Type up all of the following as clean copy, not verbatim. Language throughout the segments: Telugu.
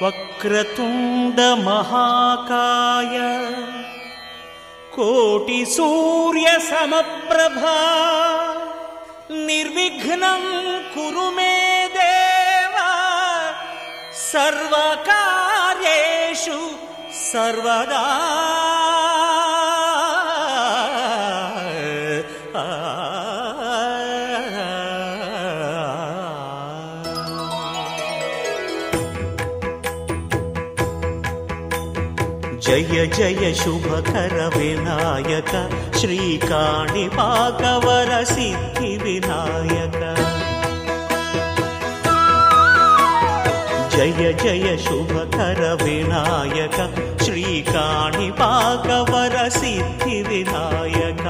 వక్రతుండ మహాకాయ కోటి సూర్య సమప్రభా నిర్విఘ్నం కురు మే దేవా సర్వకార్యేషు సర్వదా. జయ జయ శుభకర వినాయక శ్రీకాణిపాకవర సిద్ధి వినాయక. జయ జయ శుభకర వినాయక శ్రీకాణిపాకవర సిద్ధి వినాయక.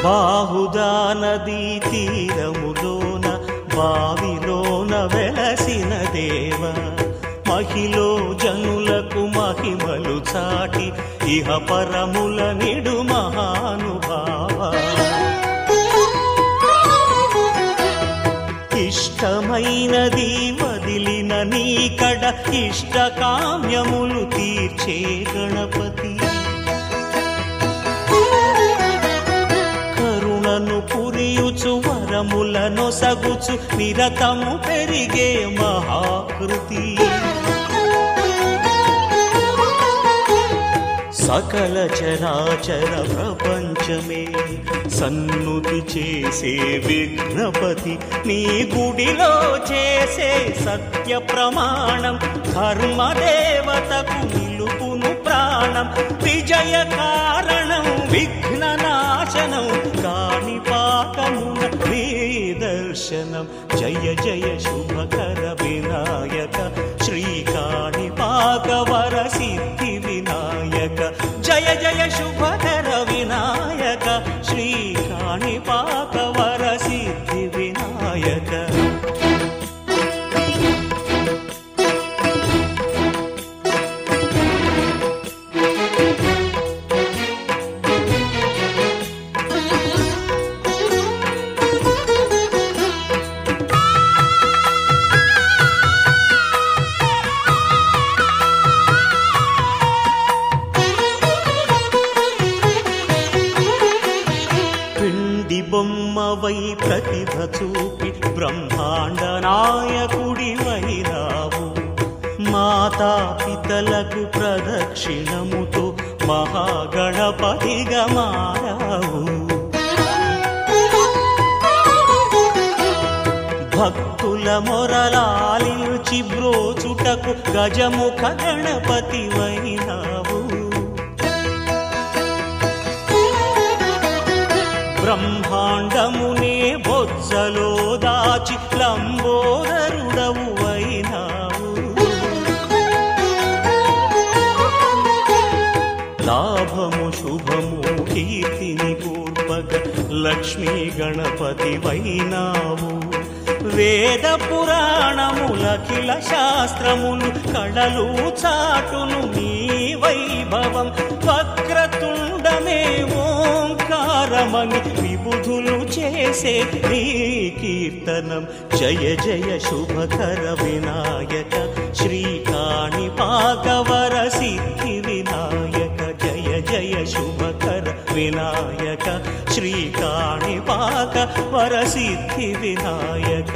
బాహుదా నదీ తీరములోన బావిలోన వెలసిన దేవ మహిలో జనులకు మహిమలు చాటి ఇహ పరముల నిడు మహానుభావ. ఇష్టమైనది వదిలిన నీకడ ఇష్ట కామ్యములు తీర్చే గణపతి. పురియుచు వరములను సగుచు నిరతము పెరిగే మహాకృతి. సకల చరాచర ప్రపంచమే సన్నుతి చేసే విఘ్నపతి నీ గుడిలో చేసే సత్య ప్రమాణం ధర్మదేవతకు నిలుపును ప్రాణం. విజయ కారణం విఘ్న నాశనం కాణిపాకమున దర్శనం. జయ జయ శుభకర వినాయక శ్రీకాణిపాకవర సిద్ధి వినాయక. జయ జయ శుభకర వినాయక శ్రీకాణిపాకవర సిద్ధి వినాయక. బొమ్మవై ప్రతిభ చూపి బ్రహ్మాండ నాయకుడి వైరావు. మాతా పితలకు ప్రదక్షిణముతో మహాగణపతిగా మారావు. భక్తుల మొరలాలించి బ్రోచుటకు గజముఖ గణపతి వైనావు. బ్రహ్మాండమునే బొజ్జలో దాచి లంబోదరుడవు అయినావు. లాభము శుభము కీర్తిని పూర్వక లక్ష్మీ గణపతి వైనావు. వేద పురాణములఖిల శాస్త్రములు కళలు చాటును నీ వైభవం. వక్రతుండమే ఓంకారమని విబుధులు చేసే నీ కీర్తనం. జయ జయ శుభకర వినాయక శ్రీకాణిపాకవర సిద్ధి వినాయక. జయ జయ శుభకర వినాయక శ్రీకాణిపాకవర సిద్ధి వినాయక.